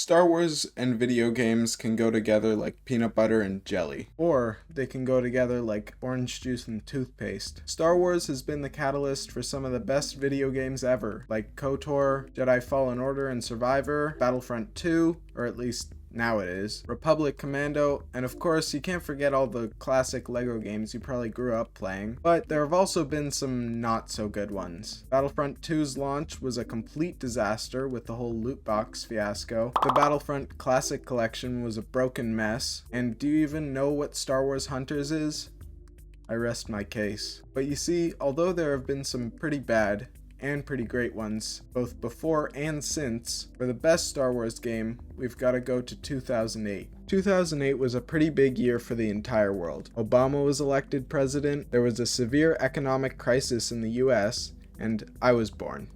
Star Wars and video games can go together like peanut butter and jelly. Or they can go together like orange juice and toothpaste. Star Wars has been the catalyst for some of the best video games ever, like KOTOR, Jedi Fallen Order and Survivor, Battlefront 2, or at least now it is, Republic Commando, and of course you can't forget all the classic LEGO games you probably grew up playing, but there have also been some not so good ones. Battlefront 2's launch was a complete disaster with the whole loot box fiasco. The Battlefront Classic Collection was a broken mess, and do you even know what Star Wars Hunters is? I rest my case. But you see, although there have been some pretty bad and pretty great ones, both before and since, for the best Star Wars game, we've got to go to 2008. 2008 was a pretty big year for the entire world. Obama was elected president, there was a severe economic crisis in the US, and I was born.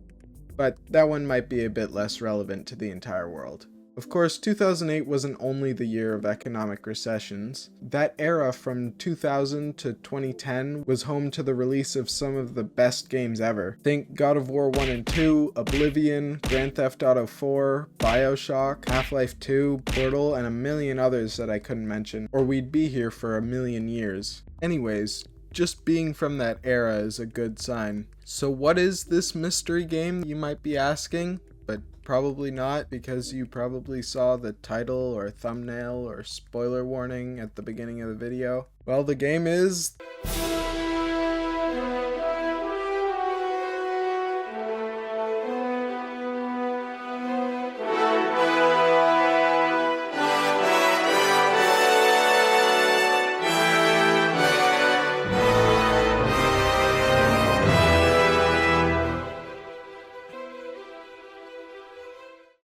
But that one might be a bit less relevant to the entire world. Of course, 2008 wasn't only the year of economic recessions. That era from 2000 to 2010 was home to the release of some of the best games ever. Think God of War 1 and 2, Oblivion, Grand Theft Auto 4, BioShock, Half-Life 2, Portal, and a million others that I couldn't mention, or we'd be here for a million years. Anyways, just being from that era is a good sign. So what is this mystery game, you might be asking? But probably not, because you probably saw the title or thumbnail or spoiler warning at the beginning of the video. Well, the game is...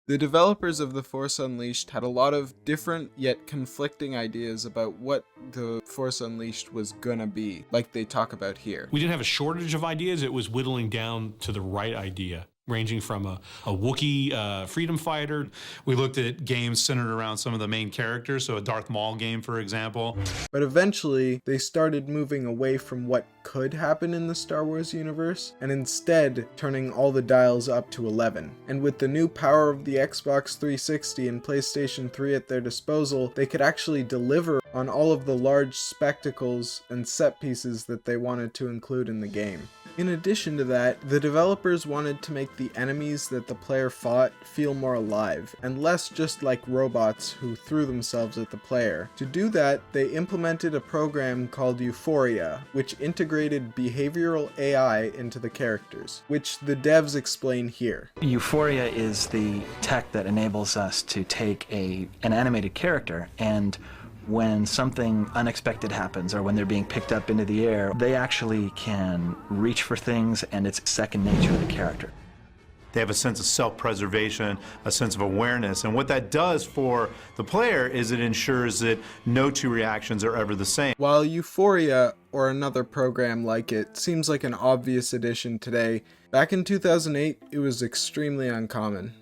The developers of The Force Unleashed had a lot of different yet conflicting ideas about what The Force Unleashed was gonna be, like they talk about here. We didn't have a shortage of ideas, it was whittling down to the right idea, ranging from a Wookiee freedom fighter. We looked at games centered around some of the main characters, so a Darth Maul game, for example. But eventually, they started moving away from what could happen in the Star Wars universe, and instead turning all the dials up to 11. And with the new power of the Xbox 360 and PlayStation 3 at their disposal, they could actually deliver on all of the large spectacles and set pieces that they wanted to include in the game. In addition to that, the developers wanted to make the enemies that the player fought feel more alive, and less just like robots who threw themselves at the player. To do that, they implemented a program called Euphoria, which integrated behavioral AI into the characters, which the devs explain here. Euphoria is the tech that enables us to take an animated character, and when something unexpected happens or when they're being picked up into the air, they actually can reach for things, and it's second nature to the character. They have a sense of self-preservation, a sense of awareness, and what that does for the player is it ensures that no two reactions are ever the same. While Euphoria, or another program like it, seems like an obvious addition today, back in 2008 it was extremely uncommon.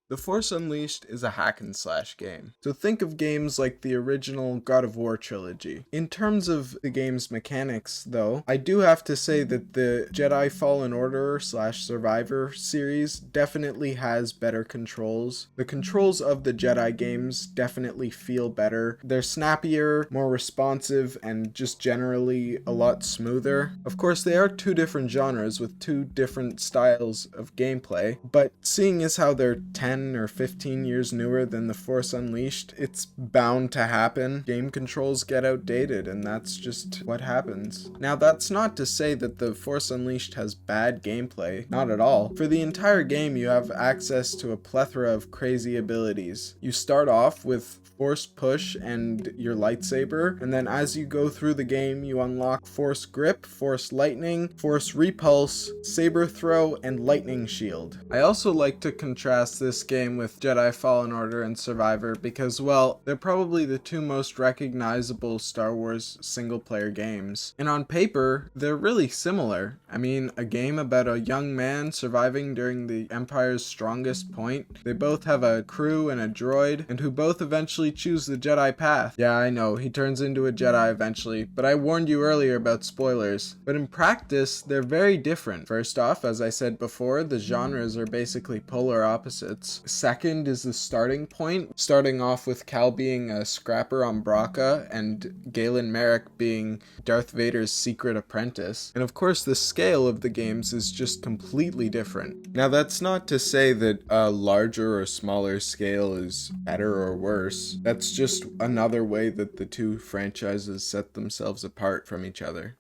The Force Unleashed is a hack and slash game, so think of games like the original God of War trilogy. In terms of the game's mechanics, though, I do have to say that the Jedi Fallen Order / Survivor series definitely has better controls. The controls of the Jedi games definitely feel better. They're snappier, more responsive, and just generally a lot smoother. Of course, they are two different genres with two different styles of gameplay, but seeing as how they're 10 or 15 years newer than The Force Unleashed, it's bound to happen. Game controls get outdated, and that's just what happens. Now, that's not to say that The Force Unleashed has bad gameplay, not at all. For the entire game, you have access to a plethora of crazy abilities. You start off with Force Push and your lightsaber, and then as you go through the game, you unlock Force Grip, Force Lightning, Force Repulse, Saber Throw, and Lightning Shield. I also like to contrast this game with Jedi Fallen Order and Survivor because, well, they're probably the two most recognizable Star Wars single-player games. And on paper, they're really similar. I mean, a game about a young man surviving during the Empire's strongest point. They both have a crew and a droid, and who both eventually choose the Jedi path. Yeah, I know, he turns into a Jedi eventually, but I warned you earlier about spoilers. But in practice, they're very different. First off, as I said before, the genres are basically polar opposites. Second is the starting point, starting off with Cal being a scrapper on Bracca and Galen Merrick being Darth Vader's secret apprentice. And of course, the scale of the games is just completely different. Now, that's not to say that a larger or smaller scale is better or worse. That's just another way that the two franchises set themselves apart from each other.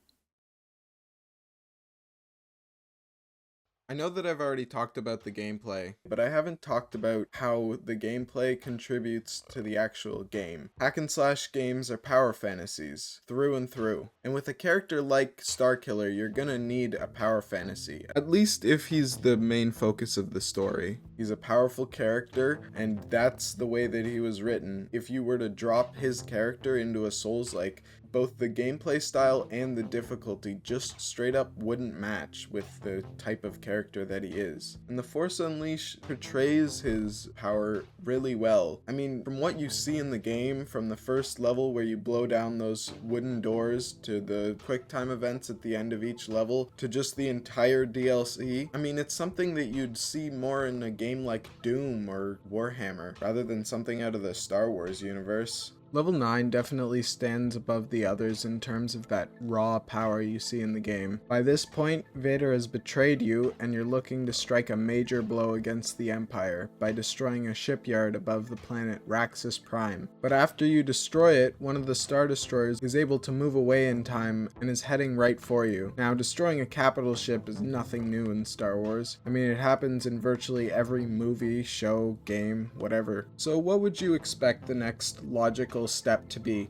I know that I've already talked about the gameplay, but I haven't talked about how the gameplay contributes to the actual game. Hack and slash games are power fantasies, through and through. And with a character like Starkiller, you're gonna need a power fantasy. At least if he's the main focus of the story. He's a powerful character, and that's the way that he was written. If you were to drop his character into a Souls-like, both the gameplay style and the difficulty just straight up wouldn't match with the type of character that he is. And The Force Unleashed portrays his power really well. I mean, from what you see in the game, from the first level where you blow down those wooden doors to the quick time events at the end of each level to just the entire DLC, I mean, it's something that you'd see more in a game like Doom or Warhammer rather than something out of the Star Wars universe. Level 9 definitely stands above the others in terms of that raw power you see in the game. By this point, Vader has betrayed you, and you're looking to strike a major blow against the Empire by destroying a shipyard above the planet Raxus Prime. But after you destroy it, one of the Star Destroyers is able to move away in time and is heading right for you. Now, destroying a capital ship is nothing new in Star Wars. I mean, it happens in virtually every movie, show, game, whatever. So what would you expect the next logical step to be?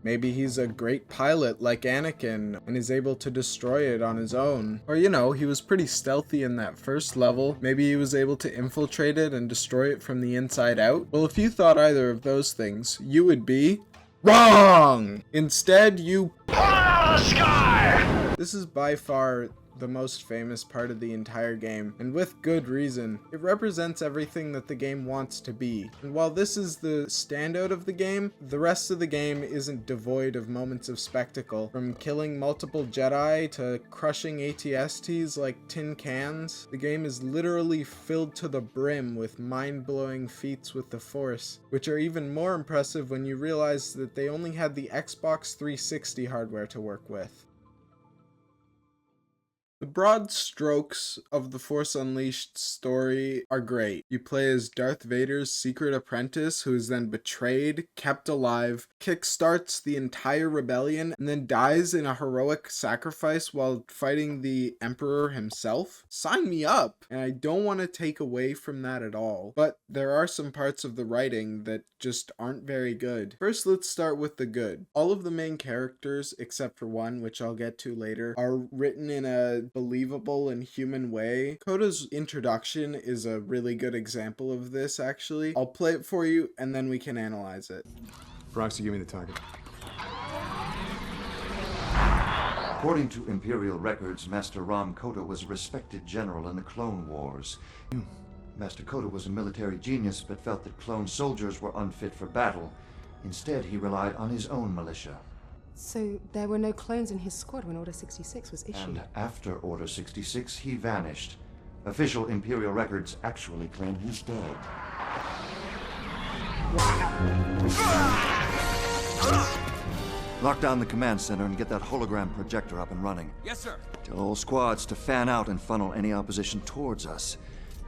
Maybe he's a great pilot like Anakin and is able to destroy it on his own. Or, you know, he was pretty stealthy in that first level. Maybe he was able to infiltrate it and destroy it from the inside out. Well, if you thought either of those things, you would be wrong! Instead, you pull out of the sky! This is by far the most famous part of the entire game, and with good reason. It represents everything that the game wants to be. And while this is the standout of the game, the rest of the game isn't devoid of moments of spectacle. From killing multiple Jedi to crushing AT-STs like tin cans, the game is literally filled to the brim with mind-blowing feats with the Force, which are even more impressive when you realize that they only had the Xbox 360 hardware to work with. The broad strokes of the Force Unleashed story are great. You play as Darth Vader's secret apprentice who is then betrayed, kept alive, kickstarts the entire rebellion, and then dies in a heroic sacrifice while fighting the Emperor himself. Sign me up! And I don't want to take away from that at all, but there are some parts of the writing that just aren't very good. First, let's start with the good. All of the main characters, except for one, which I'll get to later, are written in a believable and human way. Coda's introduction is a really good example of this, actually. I'll play it for you, and then we can analyze it. Proxy, give me the target. According to Imperial records, Master Ram Kota was a respected general in the Clone Wars. Master Kota was a military genius, but felt that clone soldiers were unfit for battle. Instead, he relied on his own militia. So there were no clones in his squad when Order 66 was issued? And after Order 66, he vanished. Official Imperial records actually claim he's dead. Lock down the command center and get that hologram projector up and running. Yes, sir. Tell all squads to fan out and funnel any opposition towards us.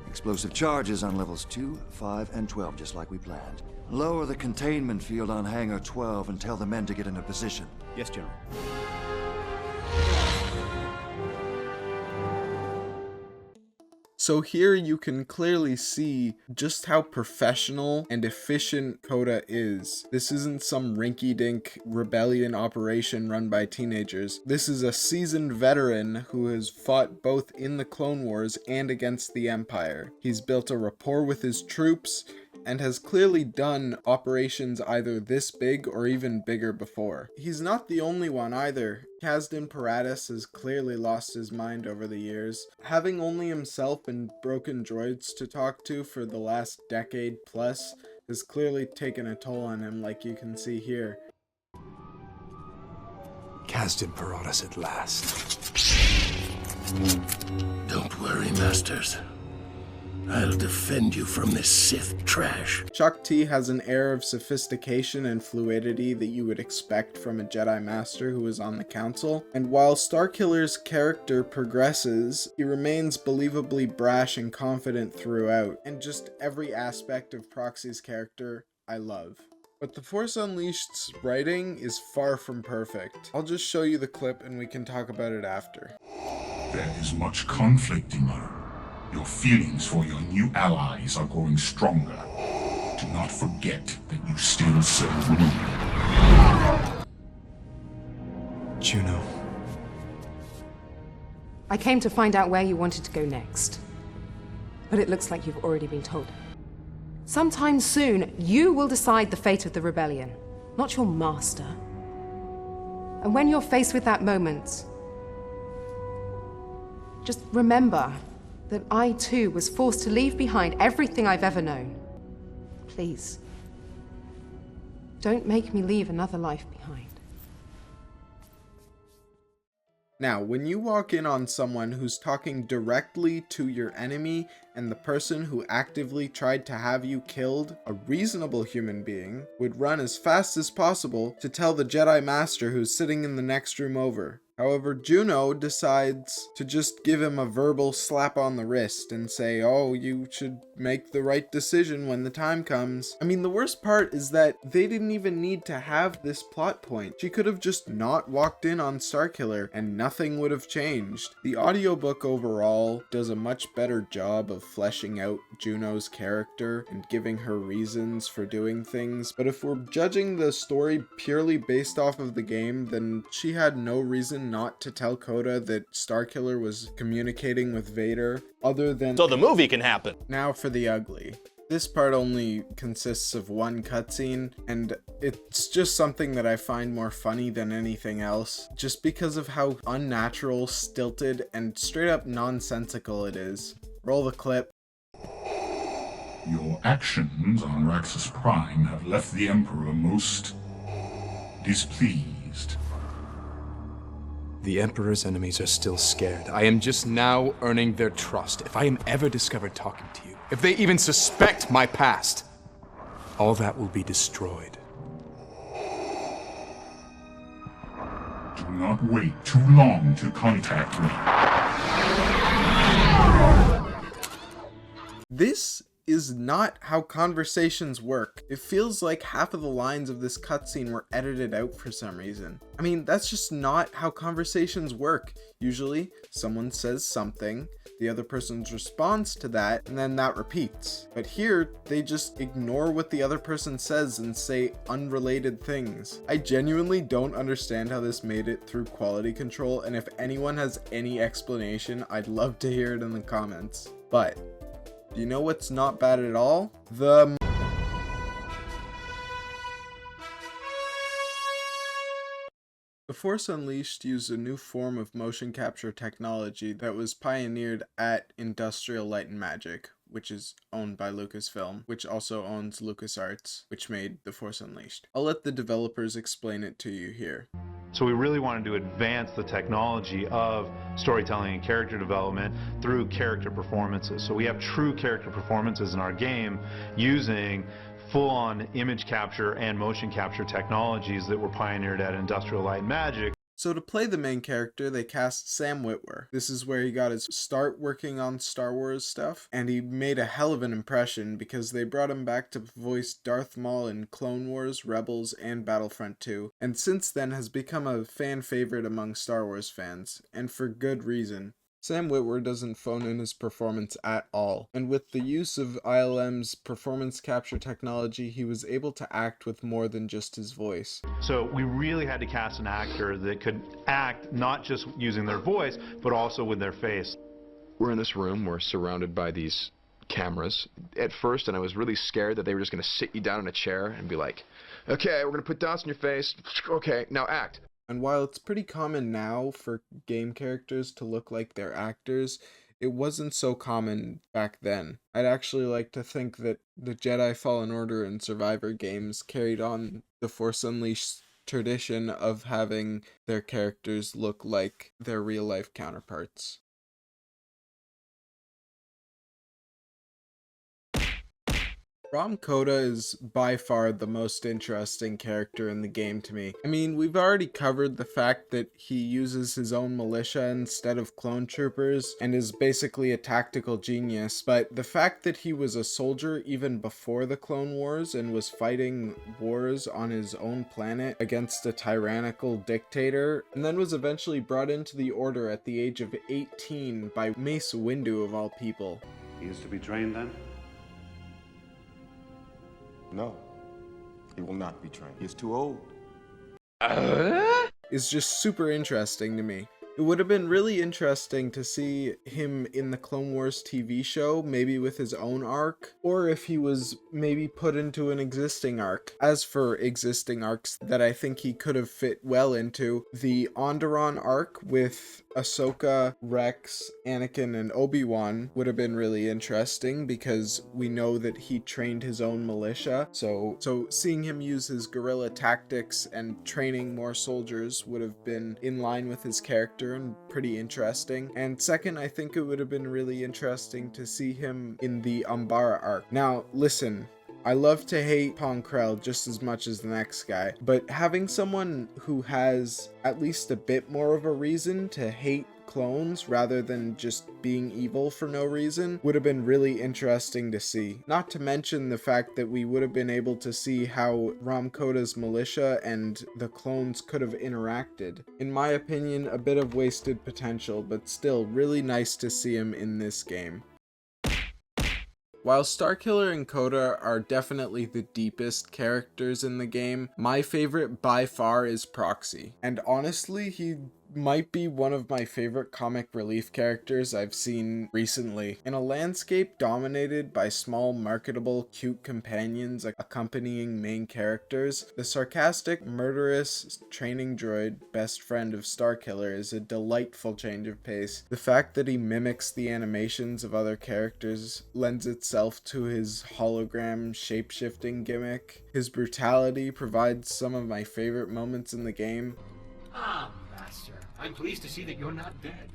Explosive charges on levels 2, 5, and 12, just like we planned. Lower the containment field on Hangar 12 and tell the men to get into position. Yes, General. So here you can clearly see just how professional and efficient Coda is. This isn't some rinky-dink rebellion operation run by teenagers. This is a seasoned veteran who has fought both in the Clone Wars and against the Empire. He's built a rapport with his troops and has clearly done operations either this big or even bigger before. He's not the only one either. Kazdan Paratus has clearly lost his mind over the years. Having only himself and broken droids to talk to for the last decade plus has clearly taken a toll on him, like you can see here. Kazdan Paratus at last. Don't worry, Masters. I'll defend you from this Sith trash. Shaak Ti has an air of sophistication and fluidity that you would expect from a Jedi Master who is on the Council, and while Starkiller's character progresses, he remains believably brash and confident throughout, and just every aspect of Proxy's character I love. But The Force Unleashed's writing is far from perfect. I'll just show you the clip and we can talk about it after. There is much conflict in you. Your feelings for your new allies are growing stronger. Do not forget that you still serve me. Juno. I came to find out where you wanted to go next. But it looks like you've already been told. Sometime soon, you will decide the fate of the rebellion, not your master. And when you're faced with that moment, just remember that I too was forced to leave behind everything I've ever known. Please, don't make me leave another life behind. Now, when you walk in on someone who's talking directly to your enemy and the person who actively tried to have you killed, a reasonable human being would run as fast as possible to tell the Jedi Master who's sitting in the next room over. However, Juno decides to just give him a verbal slap on the wrist and say, oh, you should make the right decision when the time comes. I mean, the worst part is that they didn't even need to have this plot point. She could have just not walked in on Starkiller and nothing would have changed. The audiobook overall does a much better job of fleshing out Juno's character and giving her reasons for doing things, but if we're judging the story purely based off of the game, then she had no reason not to tell Coda that Starkiller was communicating with Vader, other than so the movie can happen. Now for the ugly. This part only consists of one cutscene, and it's just something that I find more funny than anything else, just because of how unnatural, stilted, and straight up nonsensical it is. Roll the clip. Your actions on Raxus Prime have left the Emperor most displeased. The Emperor's enemies are still scared. I am just now earning their trust. If I am ever discovered talking to you, if they even suspect my past, all that will be destroyed. Do not wait too long to contact me. This is not how conversations work. It feels like half of the lines of this cutscene were edited out for some reason. I mean, that's just not how conversations work. Usually, someone says something, the other person responds to that, and then that repeats. But here, they just ignore what the other person says and say unrelated things. I genuinely don't understand how this made it through quality control, and if anyone has any explanation, I'd love to hear it in the comments. But you know what's not bad at all? The Force Unleashed used a new form of motion capture technology that was pioneered at Industrial Light and Magic, which is owned by Lucasfilm, which also owns LucasArts, which made The Force Unleashed. I'll let the developers explain it to you here. So we really wanted to advance the technology of storytelling and character development through character performances. So we have true character performances in our game using full-on image capture and motion capture technologies that were pioneered at Industrial Light and Magic. So to play the main character, they cast Sam Witwer. This is where he got his start working on Star Wars stuff, and he made a hell of an impression because they brought him back to voice Darth Maul in Clone Wars, Rebels, and Battlefront 2, and since then has become a fan favorite among Star Wars fans, and for good reason. Sam Witwer doesn't phone in his performance at all, and with the use of ILM's performance capture technology, he was able to act with more than just his voice. So we really had to cast an actor that could act not just using their voice, but also with their face. We're in this room, we're surrounded by these cameras at first, and I was really scared that they were just going to sit you down in a chair and be like, okay, we're going to put dots in your face, okay, now act. And while it's pretty common now for game characters to look like their actors, it wasn't so common back then. I'd actually like to think that the Jedi Fallen Order and Survivor games carried on the Force Unleashed tradition of having their characters look like their real-life counterparts. Rom Koda is by far the most interesting character in the game to me. I mean, we've already covered the fact that he uses his own militia instead of clone troopers and is basically a tactical genius, but the fact that he was a soldier even before the Clone Wars and was fighting wars on his own planet against a tyrannical dictator, and then was eventually brought into the Order at the age of 18 by Mace Windu of all people. He is to be trained then? No, he will not be trained. He is too old. Is just super interesting to me. It would have been really interesting to see him in the Clone Wars TV show, maybe with his own arc, or if he was maybe put into an existing arc. As for existing arcs that I think he could have fit well into, the Onderon arc with Ahsoka, Rex, Anakin, and Obi-Wan would have been really interesting because we know that he trained his own militia. So seeing him use his guerrilla tactics and training more soldiers would have been in line with his character and pretty interesting. And second, I think it would have been really interesting to see him in the Umbara arc. Now, listen, I love to hate Pong Krell just as much as the next guy, but having someone who has at least a bit more of a reason to hate clones rather than just being evil for no reason would have been really interesting to see. Not to mention the fact that we would have been able to see how Rom Koda's militia and the clones could have interacted. In my opinion, a bit of wasted potential, but still really nice to see him in this game. While Starkiller and Koda are definitely the deepest characters in the game, my favorite by far is Proxy. And honestly, he might be one of my favorite comic relief characters I've seen recently. In a landscape dominated by small, marketable, cute companions accompanying main characters, the sarcastic, murderous training droid best friend of Starkiller is a delightful change of pace. The fact that he mimics the animations of other characters lends itself to his hologram shape-shifting gimmick. His brutality provides some of my favorite moments in the game. Master, I'm pleased to see that you're not dead.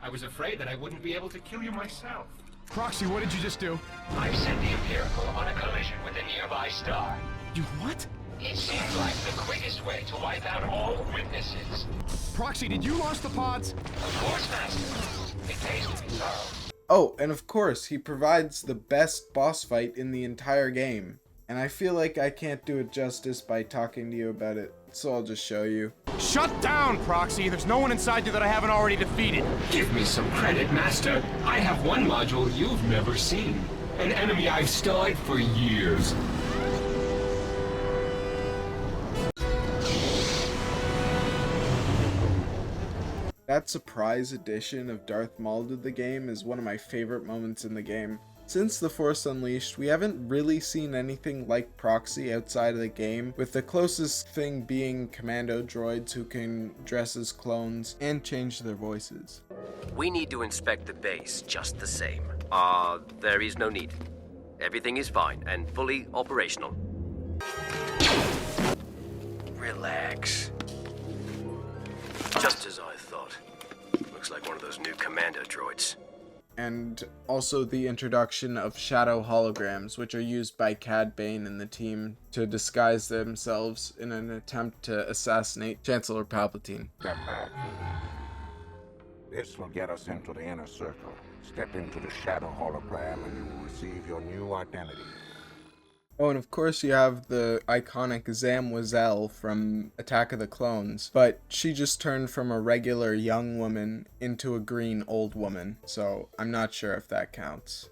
I was afraid that I wouldn't be able to kill you myself. Proxy, what did you just do? I've sent the Empirical on a collision with a nearby star. You what? It seems like the quickest way to wipe out all witnesses. Proxy, did you launch the pods? Of course, Master. It pays to be thorough. Oh, and of course, he provides the best boss fight in the entire game. And I feel like I can't do it justice by talking to you about it, so I'll just show you. Shut down, Proxy! There's no one inside you that I haven't already defeated. Give me some credit, Master. I have one module you've never seen. An enemy I've studied for years. That surprise addition of Darth Maul to the game is one of my favorite moments in the game. Since The Force Unleashed, we haven't really seen anything like Proxy outside of the game, with the closest thing being commando droids who can dress as clones and change their voices. We need to inspect the base just the same. There is no need. Everything is fine and fully operational. Relax. Just as I thought. Looks like one of those new commando droids. And also the introduction of shadow holograms, which are used by Cad Bane and the team to disguise themselves in an attempt to assassinate Chancellor Palpatine. Step back. This will get us into the inner circle. Step into the shadow hologram and you will receive your new identity. Oh, and of course you have the iconic Zam Wesell from Attack of the Clones, but she just turned from a regular young woman into a green old woman, so I'm not sure if that counts.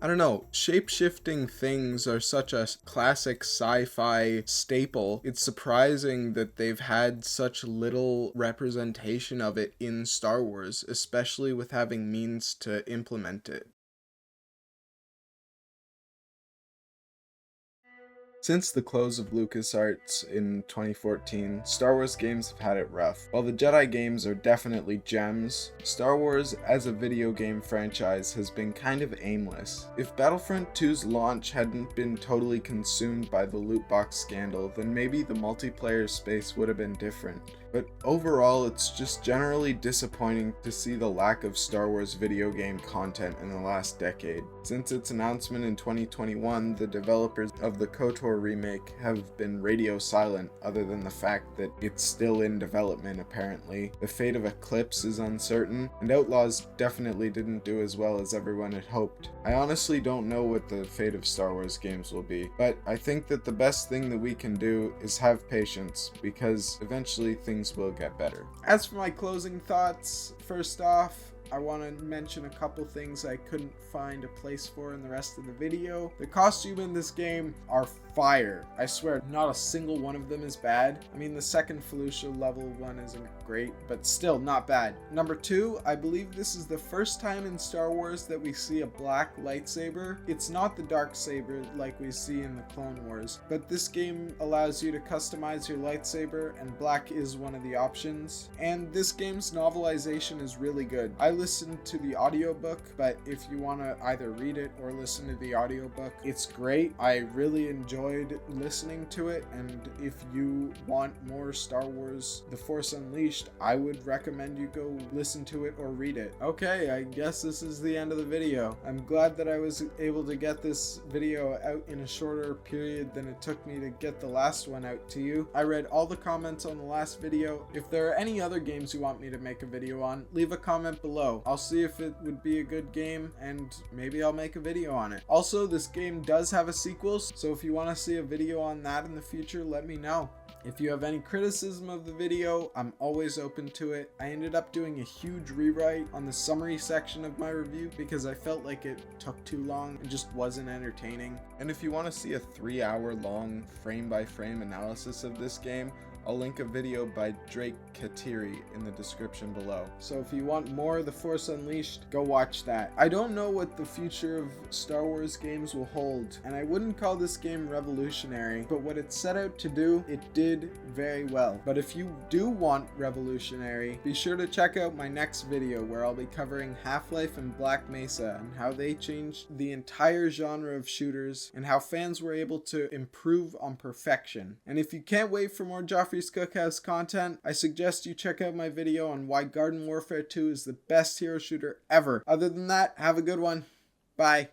I don't know, shape-shifting things are such a classic sci-fi staple. It's surprising that they've had such little representation of it in Star Wars, especially with having means to implement it. Since the close of LucasArts in 2014, Star Wars games have had it rough. While the Jedi games are definitely gems, Star Wars as a video game franchise has been kind of aimless. If Battlefront 2's launch hadn't been totally consumed by the loot box scandal, then maybe the multiplayer space would have been different. But overall, it's just generally disappointing to see the lack of Star Wars video game content in the last decade. Since its announcement in 2021, the developers of the KOTOR remake have been radio silent, other than the fact that it's still in development apparently. The fate of Eclipse is uncertain, and Outlaws definitely didn't do as well as everyone had hoped. I honestly don't know what the fate of Star Wars games will be, but I think that the best thing that we can do is have patience, because eventually things will get better. As for my closing thoughts, first off, I want to mention a couple things I couldn't find a place for in the rest of the video. The costume in this game are fire. I swear, not a single one of them is bad. I mean, the second Felucia level one isn't great, but still not bad. Number 2, I believe this is the first time in Star Wars that we see a black lightsaber. It's not the dark saber like we see in the Clone Wars, but this game allows you to customize your lightsaber, and black is one of the options. And this game's novelization is really good. I listened to the audiobook, but if you want to either read it or listen to the audiobook, it's great. I really enjoyed listening to it, and if you want more Star Wars The Force Unleashed, I would recommend you go listen to it or read it. Okay, I guess this is the end of the video. I'm glad that I was able to get this video out in a shorter period than it took me to get the last one out to you. I read all the comments on the last video. If there are any other games you want me to make a video on, leave a comment below. I'll see if it would be a good game, and maybe I'll make a video on it. Also, this game does have a sequel, so if you want to see a video on that in the future, let me know. If you have any criticism of the video, I'm always open to it. I ended up doing a huge rewrite on the summary section of my review because I felt like it took too long and just wasn't entertaining. And if you want to see a 3-hour long frame-by-frame analysis of this game, I'll link a video by Drake Katiri in the description below. So if you want more of The Force Unleashed, go watch that. I don't know what the future of Star Wars games will hold, and I wouldn't call this game revolutionary, but what it set out to do, it did very well. But if you do want revolutionary, be sure to check out my next video where I'll be covering Half-Life and Black Mesa and how they changed the entire genre of shooters and how fans were able to improve on perfection. And if you can't wait for more Joffrey's Cookhouse content, I suggest you check out my video on why Garden Warfare 2 is the best hero shooter ever. Other than that, have a good one. Bye.